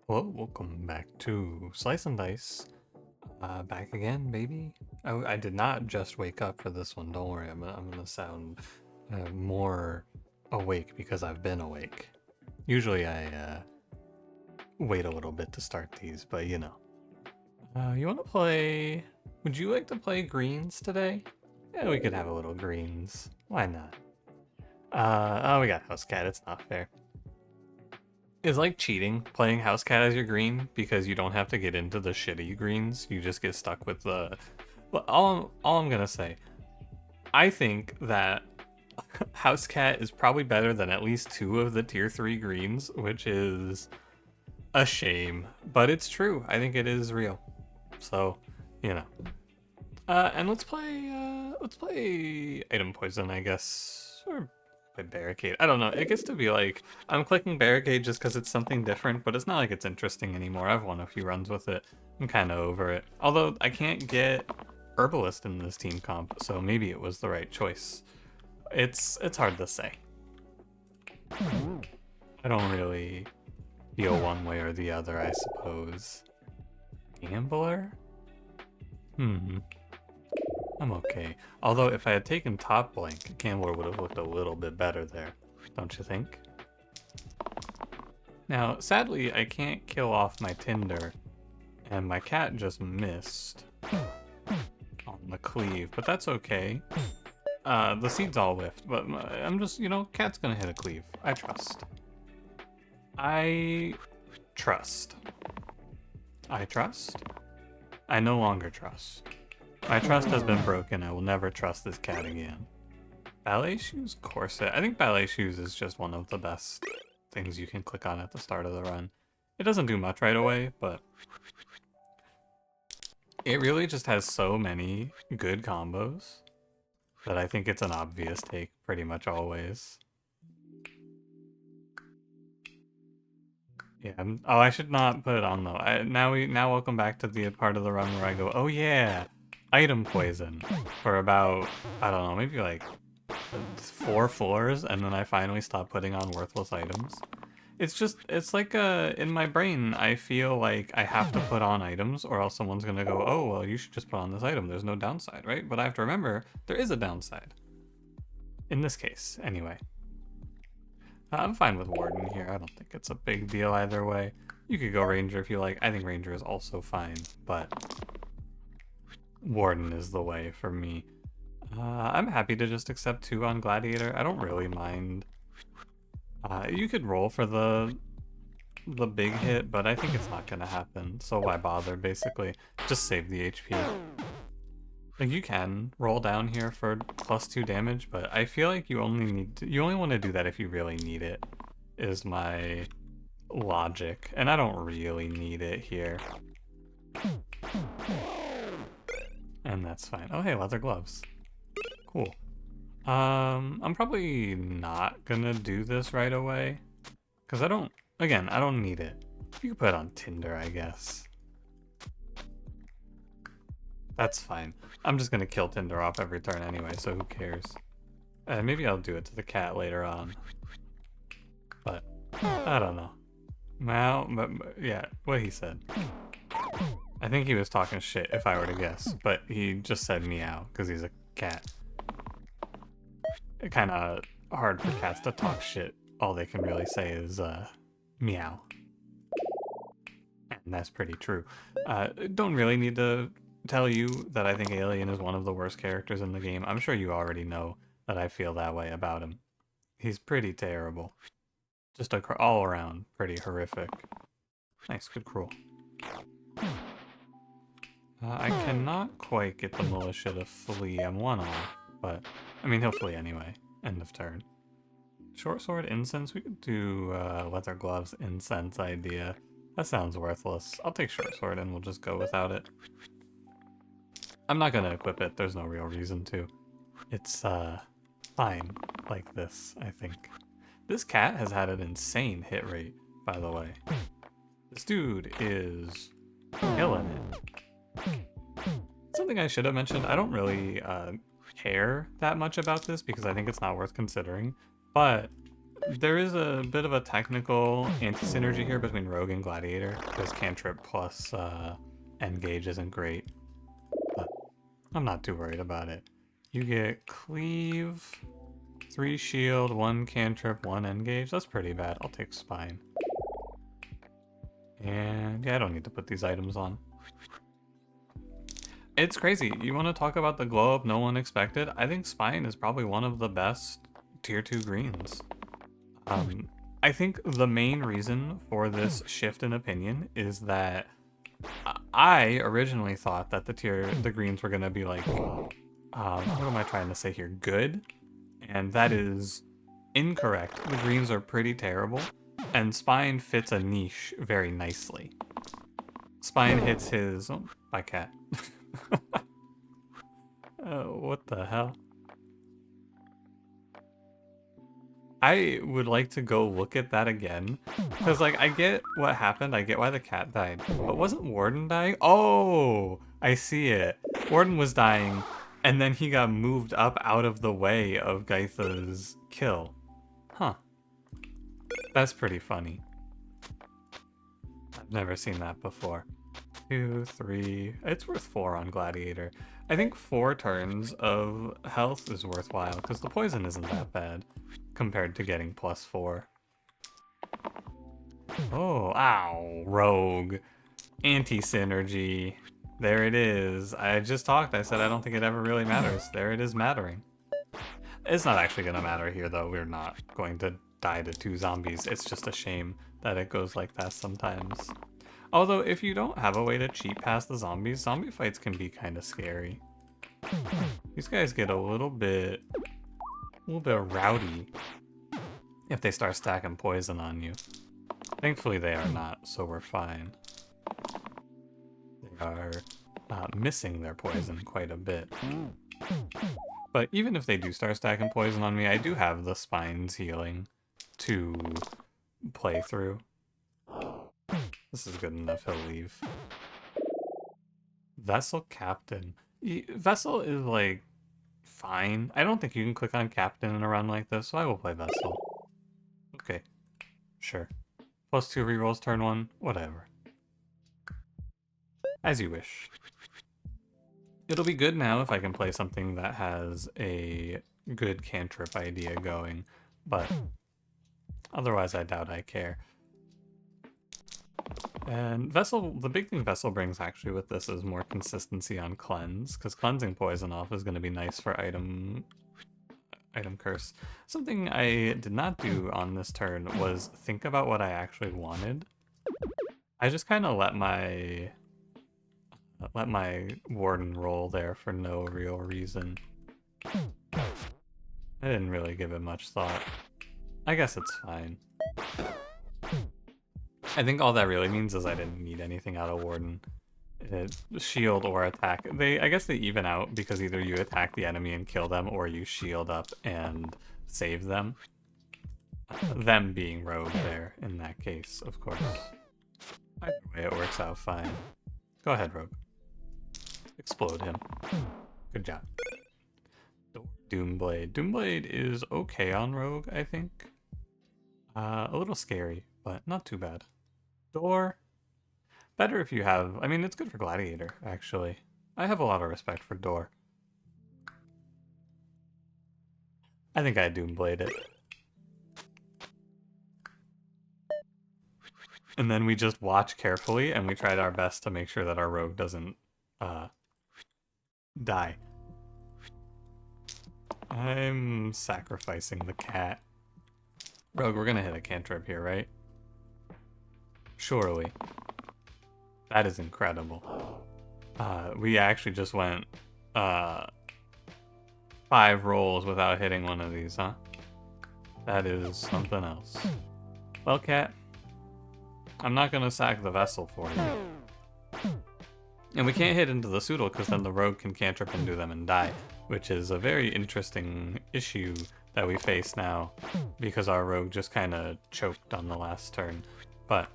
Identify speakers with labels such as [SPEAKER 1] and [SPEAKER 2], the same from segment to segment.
[SPEAKER 1] Hello, welcome back to Slice and Dice. Back again, baby. I did not just wake up for this one. Don't worry, I'm gonna sound more awake because I've been awake. Usually I wait a little bit to start these, but you know. You want to play? Would you like to play greens today? Yeah, we could have a little greens. Why not? Oh, we got House Cat. It's not fair. Is like cheating playing House Cat as your green because you don't have to get into the shitty greens. You just get stuck with the. Well, all I'm gonna say, I think that House Cat is probably better than at least two of the tier 3 greens, which is a shame, but it's true. I think it is real. So, you know. And let's play item poison, I guess, or play barricade. I don't know. It gets to be like I'm clicking barricade just because it's something different, but it's not like it's interesting anymore. I've won a few runs with it. I'm kind of over it. Although I can't get herbalist in this team comp, so maybe it was the right choice. It's hard to say. I don't really feel one way or the other, I suppose. Gambler? I'm okay. Although if I had taken top blank, Gambler would have looked a little bit better there, don't you think? Now, sadly, I can't kill off my Tinder, and my cat just missed on the cleave, but that's okay. The seed's all whiffed, but I'm just, cat's gonna hit a cleave. I trust. I trust. I trust? I no longer trust. My trust has been broken. I will never trust this cat again. Ballet shoes corset. I think ballet shoes is just one of the best things you can click on at the start of the run. It doesn't do much right away, but it really just has so many good combos that I think it's an obvious take pretty much always. Yeah. Oh, I should not put it on though. Now welcome back to the part of the run where I go, oh yeah, item poison for about, I don't know, maybe like 4 floors, and then I finally stop putting on worthless items. It's like in my brain, I feel like I have to put on items or else someone's gonna go, oh, well, you should just put on this item. There's no downside, right? But I have to remember, there is a downside. In this case, anyway. I'm fine with Warden here. I don't think it's a big deal either way. You could go Ranger if you like. I think Ranger is also fine, but Warden is the way for me. I'm happy to just accept 2 on Gladiator. I don't really mind. You could roll for the big hit, but I think it's not gonna happen. So why bother? Basically, just save the HP. Like you can roll down here for +2 damage, but I feel like you only want to do that if you really need it. Is my logic, and I don't really need it here. And that's fine. Oh hey, leather gloves. Cool. I'm probably not gonna do this right away. Because I don't need it. You can put it on Tinder, I guess. That's fine. I'm just gonna kill Tinder off every turn anyway, so who cares? Maybe I'll do it to the cat later on. But, I don't know. Well, but yeah, what he said. I think he was talking shit, if I were to guess. But he just said meow, because he's a cat. Kind of hard for cats to talk shit. All they can really say is meow. And that's pretty true. Don't really need to tell you that I think Alien is one of the worst characters in the game. I'm sure you already know that I feel that way about him. He's pretty terrible. Just all around pretty horrific. Nice, good cruel. I cannot quite get the militia to flee. I'm 1 off, but I mean, he'll flee anyway. End of turn. Short sword, incense. We could do leather gloves, incense idea. That sounds worthless. I'll take short sword and we'll just go without it. I'm not gonna equip it. There's no real reason to. It's fine like this, I think. This cat has had an insane hit rate, by the way. This dude is killing it. Something I should have mentioned, I don't really care that much about this because I think it's not worth considering, but There is a bit of a technical anti-synergy here between Rogue and Gladiator, because cantrip plus Engage isn't great, but I'm not too worried about it. You get Cleave, 3 shield, 1 cantrip, 1 Engage. That's pretty bad. I'll take Spine. And yeah, I don't need to put these items on. It's crazy. You want to talk about the glow up no one expected? I think Spine is probably one of the best tier 2 greens. I think the main reason for this shift in opinion is that I originally thought that the greens were gonna be like, what am I trying to say here? Good, and that is incorrect. The greens are pretty terrible, and Spine fits a niche very nicely. Spine hits his. Oh, my cat. What the hell? I would like to go look at that again. Because, like, I get what happened. I get why the cat died. But wasn't Warden dying? Oh, I see it. Warden was dying, and then he got moved up out of the way of Gaitha's kill. Huh. That's pretty funny. I've never seen that before. 2, 3. It's worth 4 on Gladiator. I think 4 turns of health is worthwhile, because the poison isn't that bad compared to getting +4. Oh, ow, Rogue. Anti-synergy. There it is. I just talked. I said I don't think it ever really matters. There it is mattering. It's not actually going to matter here, though. We're not going to die to 2 zombies. It's just a shame that it goes like that sometimes. Although, if you don't have a way to cheat past the zombies, zombie fights can be kind of scary. These guys get a little bit rowdy if they start stacking poison on you. Thankfully, they are not, so we're fine. They are missing their poison quite a bit. But even if they do start stacking poison on me, I do have the Spine's healing to play through. This is good enough, he'll leave. Vessel Captain. Vessel is, like, fine. I don't think you can click on Captain in a run like this, so I will play Vessel. Okay, sure. +2 rerolls turn 1, whatever. As you wish. It'll be good now if I can play something that has a good cantrip idea going, but otherwise I doubt I care. And Vessel, the big thing Vessel brings actually with this is more consistency on cleanse, because cleansing poison off is going to be nice for item curse. Something I did not do on this turn was think about what I actually wanted. I just kind of let my Warden roll there for no real reason. I didn't really give it much thought. I guess it's fine. I think all that really means is I didn't need anything out of Warden. Shield or attack. I guess they even out because either you attack the enemy and kill them or you shield up and save them. Them being Rogue there in that case, of course. Either way, it works out fine. Go ahead, Rogue. Explode him. Good job. Doomblade. Doomblade is okay on Rogue, I think. A little scary, but not too bad. Door. Better if you have... I mean, it's good for Gladiator, actually. I have a lot of respect for Door. I think I Doomblade it. And then we just watch carefully, and we tried our best to make sure that our Rogue doesn't die. I'm sacrificing the cat. Rogue, we're gonna hit a cantrip here, right? Surely. That is incredible. We actually just went 5 rolls without hitting one of these, huh? That is something else. Well, cat, I'm not gonna sack the Vessel for you. And we can't hit into the Soodle because then the Rogue can cantrip into them and die, which is a very interesting issue that we face now because our Rogue just kind of choked on the last turn. But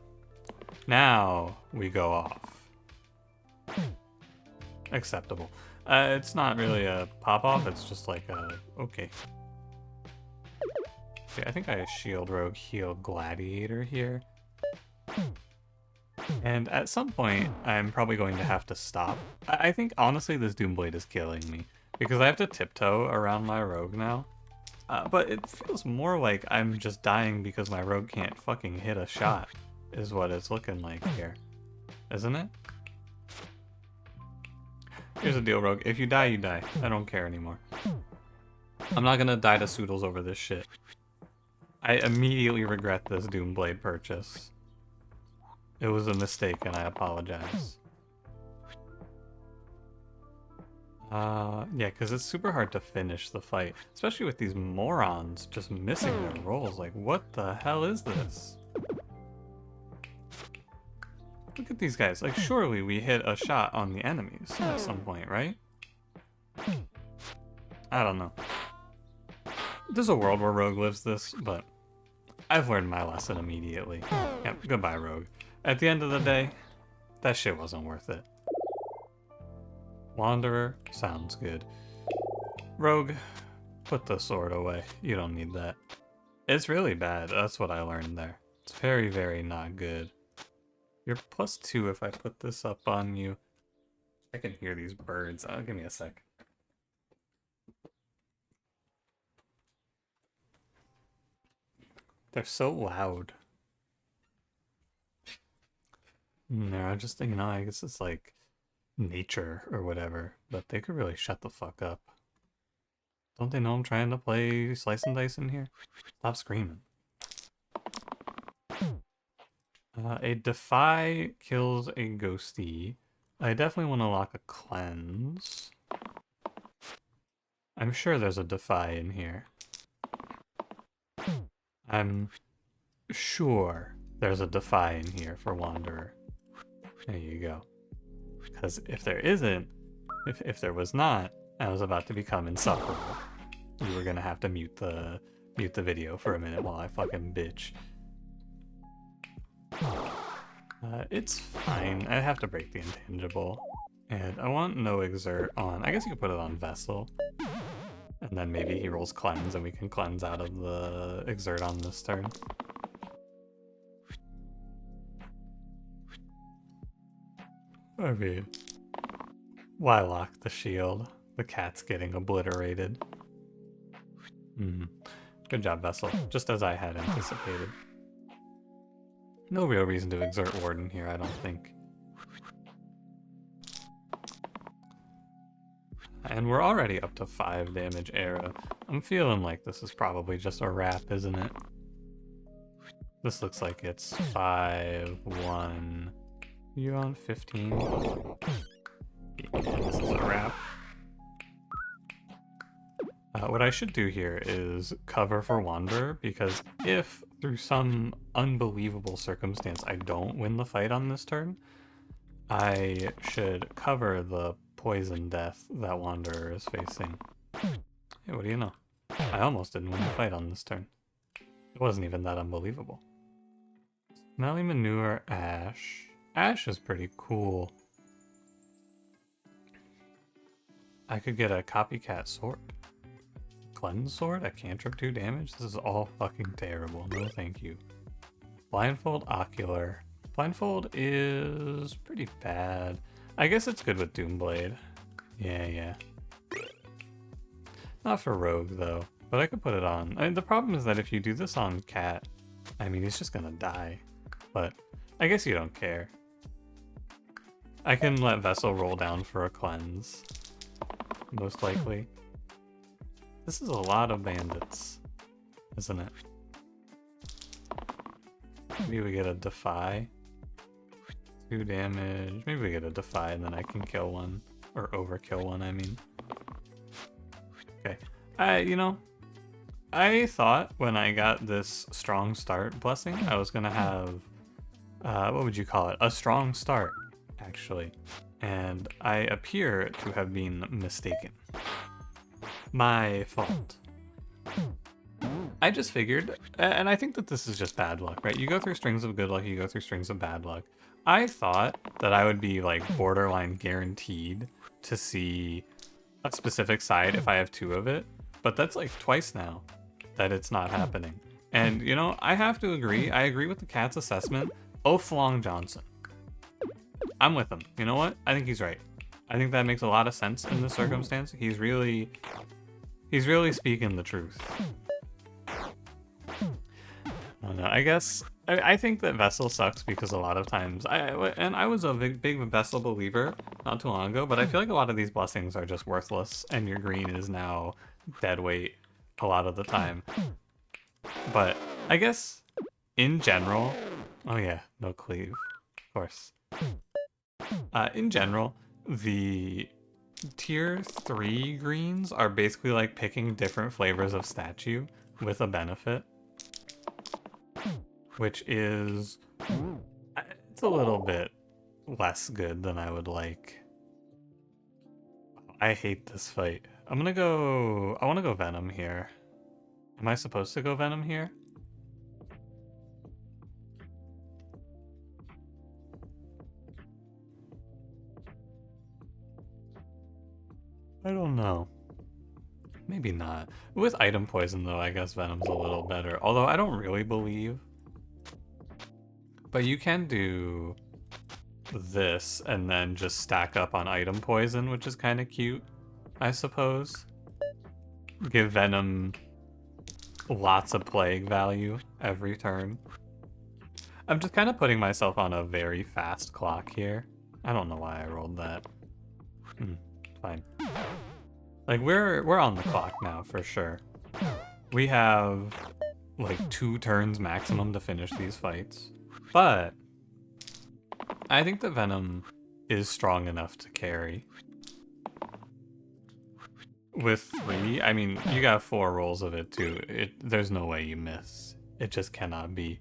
[SPEAKER 1] now we go off. Acceptable. It's not really a pop-off, it's just like a... okay. Okay, I think I shield rogue, heal gladiator here. And at some point, I'm probably going to have to stop. I think, honestly, this Doomblade is killing me. Because I have to tiptoe around my rogue now. But it feels more like I'm just dying because my rogue can't fucking hit a shot, is what it's looking like here. Isn't it? Here's the deal, rogue. If you die, you die. I don't care anymore. I'm not gonna die to Soodles over this shit. I immediately regret this Doomblade purchase. It was a mistake and I apologize. Yeah, because it's super hard to finish the fight, especially with these morons just missing their rolls. Like, what the hell is this? Look at these guys. Like, surely we hit a shot on the enemies at some point, right? I don't know. There's a world where Rogue lives this, but I've learned my lesson immediately. Yep, goodbye, Rogue. At the end of the day, that shit wasn't worth it. Wanderer, sounds good. Rogue, put the sword away. You don't need that. It's really bad. That's what I learned there. It's very, very not good. You're +2 if I put this up on you. I can hear these birds. Give me a sec. They're so loud. No, I just think, I guess it's like nature or whatever, but they could really shut the fuck up. Don't they know I'm trying to play Slice and Dice in here? Stop screaming. A Defy kills a Ghosty. I definitely want to lock a Cleanse. I'm sure there's a Defy in here. I'm sure there's a Defy in here for Wanderer. There you go. Because if there isn't, if there was not, I was about to become insufferable. You were gonna have to mute the video for a minute while I fucking bitch. It's fine. I have to break the intangible. And I want no exert on. I guess you could put it on Vessel. And then maybe he rolls cleanse and we can cleanse out of the exert on this turn. I mean, why lock the shield? The cat's getting obliterated. Good job, Vessel. Just as I had anticipated. No real reason to exert Warden here, I don't think. And we're already up to 5 damage era. I'm feeling like this is probably just a wrap, isn't it? This looks like it's 5, 1... You on 15? Yeah, this is a wrap. What I should do here is cover for Wanderer, because if through some unbelievable circumstance I don't win the fight on this turn, I should cover the poison death that Wanderer is facing. Hey, what do you know? I almost didn't win the fight on this turn. It wasn't even that unbelievable. Smelly Manure, Ash. Ash is pretty cool. I could get a copycat sword. Cleanse sword at cantrip 2 damage? This is all fucking terrible. No thank you. Blindfold Ocular. Blindfold is pretty bad. I guess it's good with Doomblade. Yeah. Not for Rogue though, but I could put it on. I mean, the problem is that if you do this on Cat, I mean, he's just gonna die. But I guess you don't care. I can let Vessel roll down for a cleanse. Most likely. This is a lot of bandits, isn't it? Maybe we get a Defy. 2 damage. Maybe we get a Defy and then I can kill one. Or overkill one, I mean. Okay. I thought when I got this strong start blessing, I was gonna have, what would you call it? A strong start, actually. And I appear to have been mistaken. My fault. I just figured, and I think that this is just bad luck, right? You go through strings of good luck, you go through strings of bad luck. I thought that I would be like borderline guaranteed to see a specific side if I have 2 of it, but that's like twice now that it's not happening. And, you know, I have to agree. I agree with the cat's assessment. O'Flong Johnson. I'm with him. You know what? I think he's right. I think that makes a lot of sense in this circumstance. He's really speaking the truth. I don't know. I guess I think that Vessel sucks because a lot of times I was a big Vessel believer not too long ago, but I feel like a lot of these blessings are just worthless, and your green is now dead weight a lot of the time. But I guess in general, oh yeah, no cleave, of course. In general, the tier 3 greens are basically like picking different flavors of statue with a benefit, which is, it's a little bit less good than I would like. I hate this fight. I want to go Venom here. Am I supposed to go Venom here? I don't know. Maybe not. With item poison though, I guess Venom's a little better. Although I don't really believe. But you can do this and then just stack up on item poison, which is kind of cute, I suppose. Give Venom lots of plague value every turn. I'm just kind of putting myself on a very fast clock here. I don't know why I rolled that. Fine. Like, we're on the clock now, for sure. We have, like, 2 turns maximum to finish these fights. But I think the Venom is strong enough to carry. With 3, I mean, you got 4 rolls of it, too. There's no way you miss. It just cannot be.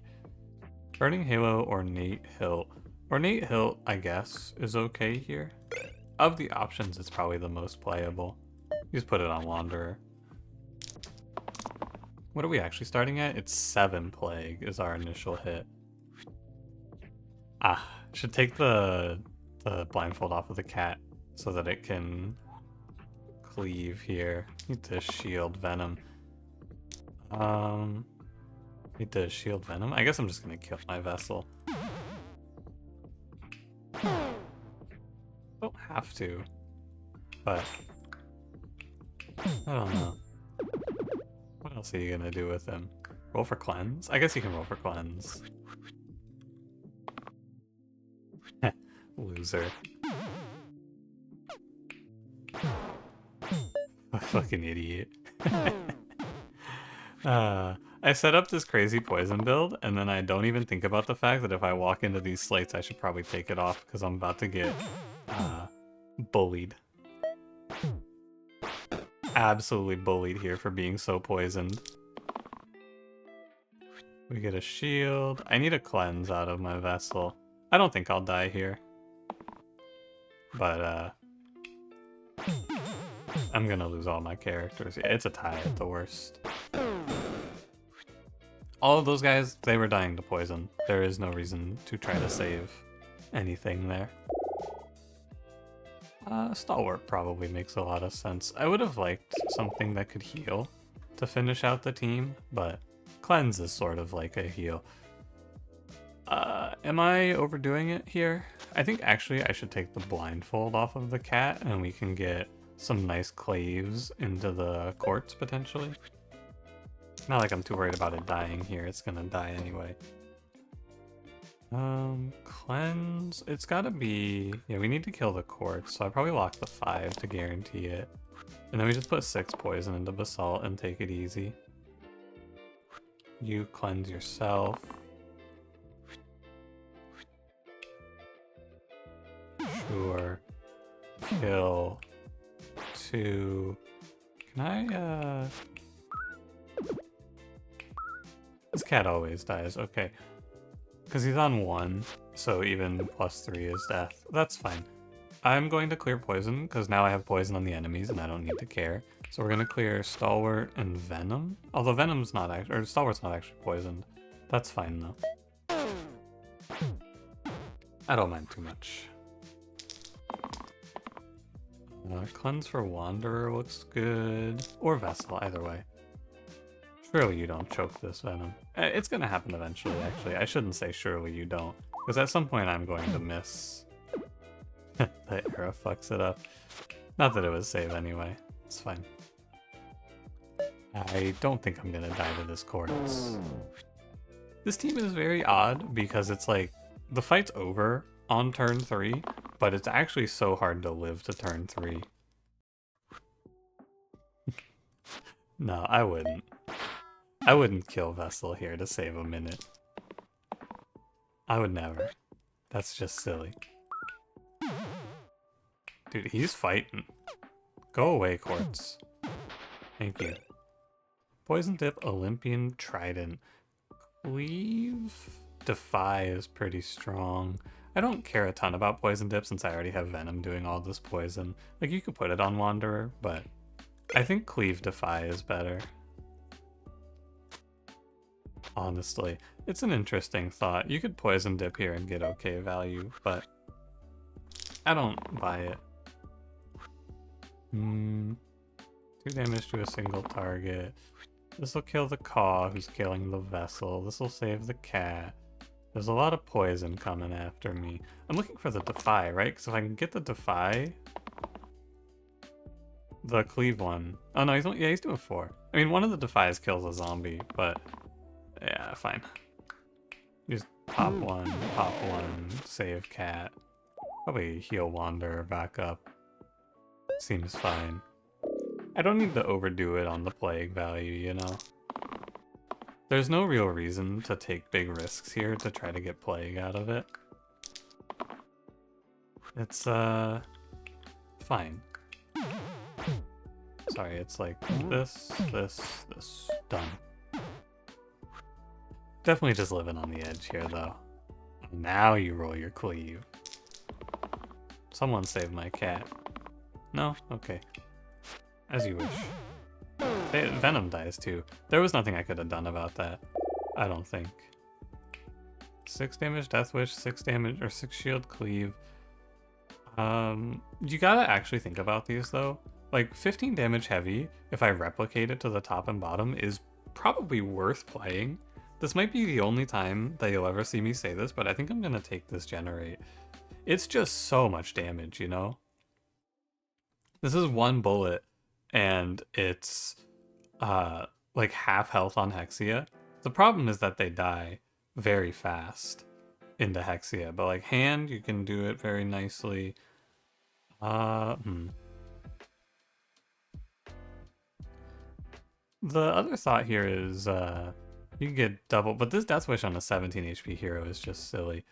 [SPEAKER 1] Burning Halo or Nate Hilt. Ornate Hilt, I guess, is okay here. Of the options, it's probably the most playable. You just put it on Wanderer. What are we actually starting at? It's 7 Plague is our initial hit. Should take the blindfold off of the cat so that it can cleave here. Need to shield Venom. Need to shield Venom? I guess I'm just gonna kill my Vessel. Don't have to, but I don't know. What else are you gonna do with him? Roll for cleanse? I guess you can roll for cleanse. Loser. A fucking idiot. I set up this crazy poison build, and then I don't even think about the fact that if I walk into these slates, I should probably take it off, because I'm about to get bullied. Absolutely bullied here for being so poisoned. We get a shield. I need a cleanse out of my Vessel. I don't think I'll die here. But, I'm gonna lose all my characters. Yeah, it's a tie at the worst. All of those guys, they were dying to poison. There is no reason to try to save anything there. Stalwart probably makes a lot of sense. I would have liked something that could heal to finish out the team, but cleanse is sort of like a heal. Am I overdoing it here? I think actually I should take the blindfold off of the cat and we can get some nice claves into the courts potentially. Not like I'm too worried about it dying here, it's gonna die anyway. Cleanse, it's gotta be, yeah, we need to kill the courts, so I probably lock the 5 to guarantee it. And then we just put 6 poison into Basalt and take it easy. You cleanse yourself. Sure. Kill 2. Can I, this cat always dies, okay. Because he's on 1, so even +3 is death. That's fine. I'm going to clear poison, because now I have poison on the enemies and I don't need to care. So we're going to clear Stalwart and Venom. Although Venom's not actually, or Stalwart's not actually poisoned. That's fine though. I don't mind too much. Cleanse for Wanderer looks good. Or Vessel, either way. Surely you don't choke this venom. It's gonna happen eventually, actually. I shouldn't say surely you don't, because at some point I'm going to miss. The arrow fucks it up. Not that it was save anyway. It's fine. I don't think I'm gonna die to this corpse. This team is very odd because it's like the fight's over on turn 3, but it's actually so hard to live to turn 3. No, I wouldn't. I wouldn't kill Vessel here to save a minute. I would never. That's just silly. Dude, he's fighting. Go away, Quartz. Thank you. Poison Tip, Olympian Trident. Cleave? Defy is pretty strong. I don't care a ton about Poison Dip since I already have Venom doing all this poison. Like, you could put it on Wanderer, but I think Cleave Defy is better. Honestly, it's an interesting thought. You could Poison Dip here and get okay value, but I don't buy it. 2 damage to a single target. This will kill the Caw, who's killing the Vessel. This will save the cat. There's a lot of poison coming after me. I'm looking for the Defy, right? Because if I can get the Defy... The Cleave one. Oh no, he's doing 4. I mean, one of the Defies kills a zombie, but... Yeah, fine. Just pop 1, save cat. Probably heal Wanderer back up. Seems fine. I don't need to overdo it on the plague value, you know? There's no real reason to take big risks here to try to get plague out of it. It's, fine. Sorry, it's like this. Done. Definitely just living on the edge here, though. Now you roll your cleave. Someone save my cat. No? Okay. As you wish. Venom dies too. There was nothing I could have done about that. I don't think. 6 damage Death Wish, 6 damage, or 6 shield cleave. You gotta actually think about these though. Like 15 damage heavy, if I replicate it to the top and bottom, is probably worth playing. This might be the only time that you'll ever see me say this, but I think I'm gonna take this generate. It's just so much damage, you know? This is 1 bullet, and it's like half health on Hexia. The problem is that they die very fast into Hexia, but like hand, you can do it very nicely. The other thought here is you can get double, but this Death Wish on a 17 HP hero is just silly.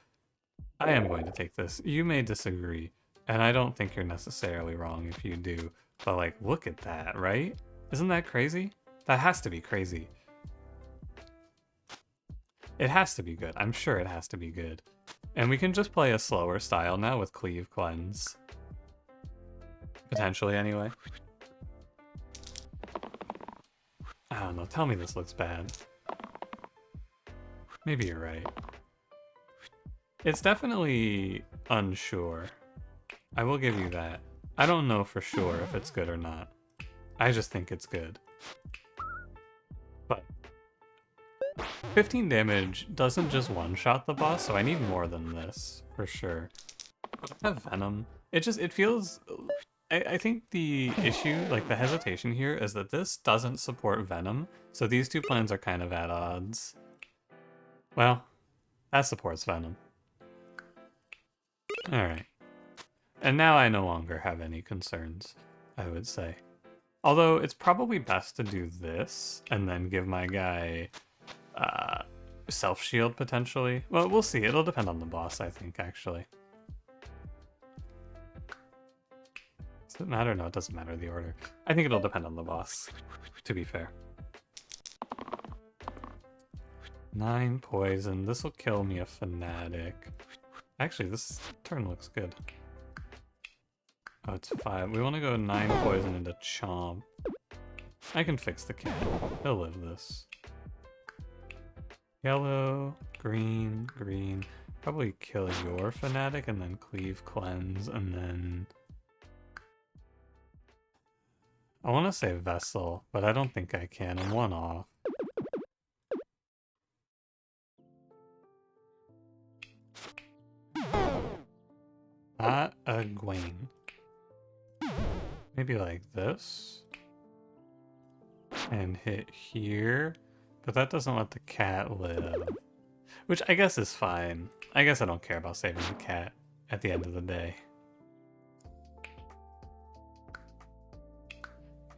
[SPEAKER 1] I am going to take this. You may disagree, and I don't think you're necessarily wrong if you do, but like, look at that, right? Isn't that crazy? That has to be crazy. It has to be good. I'm sure it has to be good. And we can just play a slower style now with Cleave Cleanse. Potentially, anyway. I don't know. Tell me this looks bad. Maybe you're right. It's definitely unsure. I will give you that. I don't know for sure if it's good or not. I just think it's good. But 15 damage doesn't just one-shot the boss, so I need more than this, for sure. But I have Venom. It feels... I think the issue, like the hesitation here, is that this doesn't support Venom, so these two plans are kind of at odds. Well, that supports Venom. Alright. And now I no longer have any concerns, I would say. Although, it's probably best to do this, and then give my guy self-shield, potentially. Well, we'll see. It'll depend on the boss, I think, actually. Does it matter? No, it doesn't matter the order. I think it'll depend on the boss, to be fair. 9 poison. This will kill me a fanatic. Actually, this turn looks good. Oh, it's 5. We want to go 9 poison into Chomp. I can fix the cat. He'll live this. Yellow, green, green. Probably kill your fanatic and then Cleave Cleanse and then... I want to say Vessel, but I don't think I can. I'm 1 off. Not a Gwain. Maybe like this. And hit here. But that doesn't let the cat live. Which I guess is fine. I guess I don't care about saving the cat at the end of the day.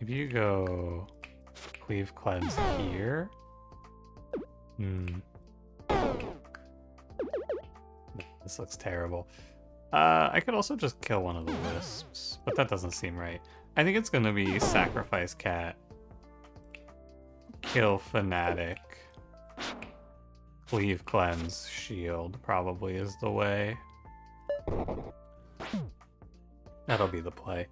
[SPEAKER 1] Maybe you go Cleave Cleanse here. This looks terrible. I could also just kill one of the wisps, but that doesn't seem right. I think it's gonna be Sacrifice Cat, Kill Fanatic, Cleave Cleanse, Shield probably is the way. That'll be the play.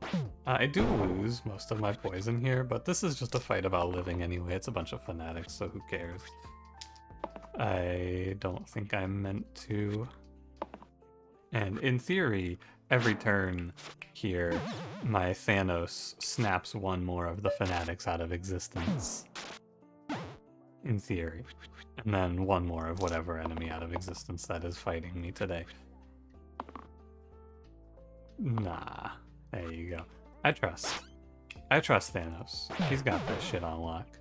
[SPEAKER 1] I do lose most of my poison here, but this is just a fight about living anyway. It's a bunch of fanatics, so who cares? I don't think I'm meant to. And in theory, every turn here, my Thanos snaps one more of the fanatics out of existence. In theory. And then one more of whatever enemy out of existence that is fighting me today. Nah. There you go. I trust Thanos. He's got this shit on lock.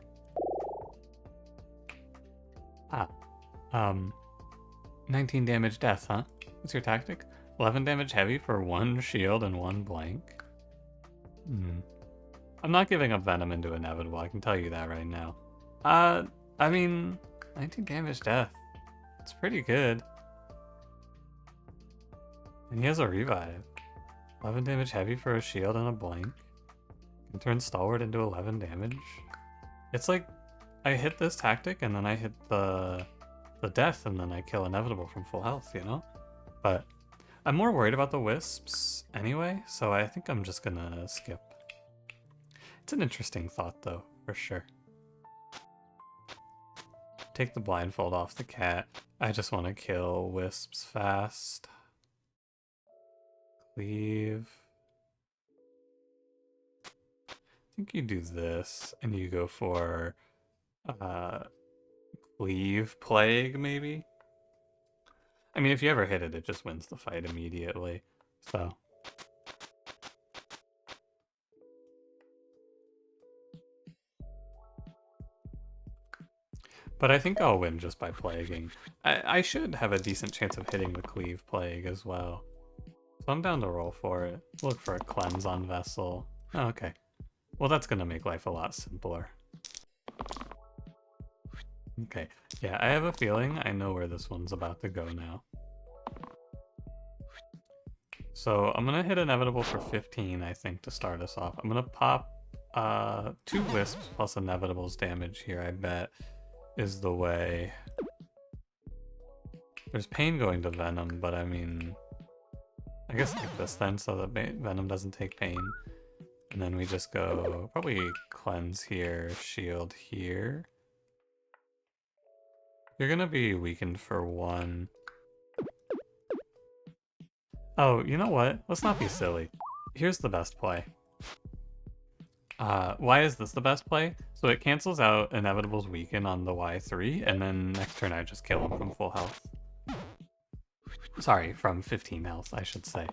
[SPEAKER 1] 19 damage death, huh? What's your tactic? 11 damage heavy for 1 shield and 1 blank. I'm not giving up Venom into Inevitable, I can tell you that right now. I mean, 19 damage death. It's pretty good. And he has a revive. 11 damage heavy for a shield and a blank. Can turn Stalwart into 11 damage. It's like, I hit this tactic and then I hit the death and then I kill Inevitable from full health, you know? But I'm more worried about the wisps anyway, so I think I'm just gonna skip. It's an interesting thought though, for sure. Take the blindfold off the cat. I just want to kill wisps fast. Cleave. I think you do this and you go for Cleave Plague maybe? I mean, if you ever hit it, it just wins the fight immediately, so. But I think I'll win just by plaguing. I should have a decent chance of hitting the Cleave Plague as well. So I'm down to roll for it. Look for a Cleanse on Vessel. Oh, okay. Well, that's gonna make life a lot simpler. Okay, yeah, I have a feeling I know where this one's about to go now. So I'm gonna hit Inevitable for 15, I think, to start us off. I'm gonna pop 2 Wisps plus Inevitable's damage here, I bet, is the way. There's pain going to Venom, but I mean, I guess like this then, so that Venom doesn't take pain. And then we just go, probably Cleanse here, Shield here. You're gonna be weakened for 1. Oh, you know what? Let's not be silly. Here's the best play. Why is this the best play? So it cancels out Inevitable's Weaken on the Y3, and then next turn I just kill him from full health. Sorry, from 15 health, I should say.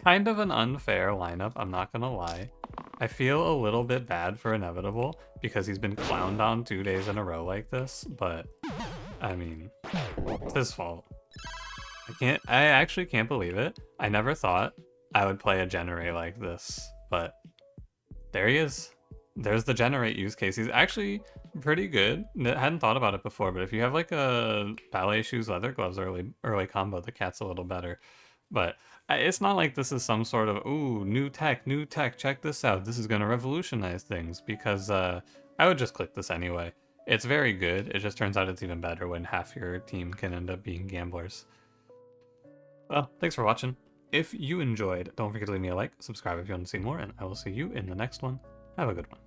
[SPEAKER 1] Kind of an unfair lineup, I'm not gonna lie. I feel a little bit bad for Inevitable, because he's been clowned on 2 days in a row like this, but, I mean, it's his fault. I actually can't believe it. I never thought I would play a Generate like this, but there he is. There's the Generate use case. He's actually pretty good. I hadn't thought about it before, but if you have like a ballet shoes, leather gloves early combo, the cat's a little better. But it's not like this is some sort of, ooh, new tech, check this out. This is going to revolutionize things, because I would just click this anyway. It's very good. It just turns out it's even better when half your team can end up being gamblers. Well, thanks for watching. If you enjoyed, don't forget to leave me a like, subscribe if you want to see more, and I will see you in the next one. Have a good one.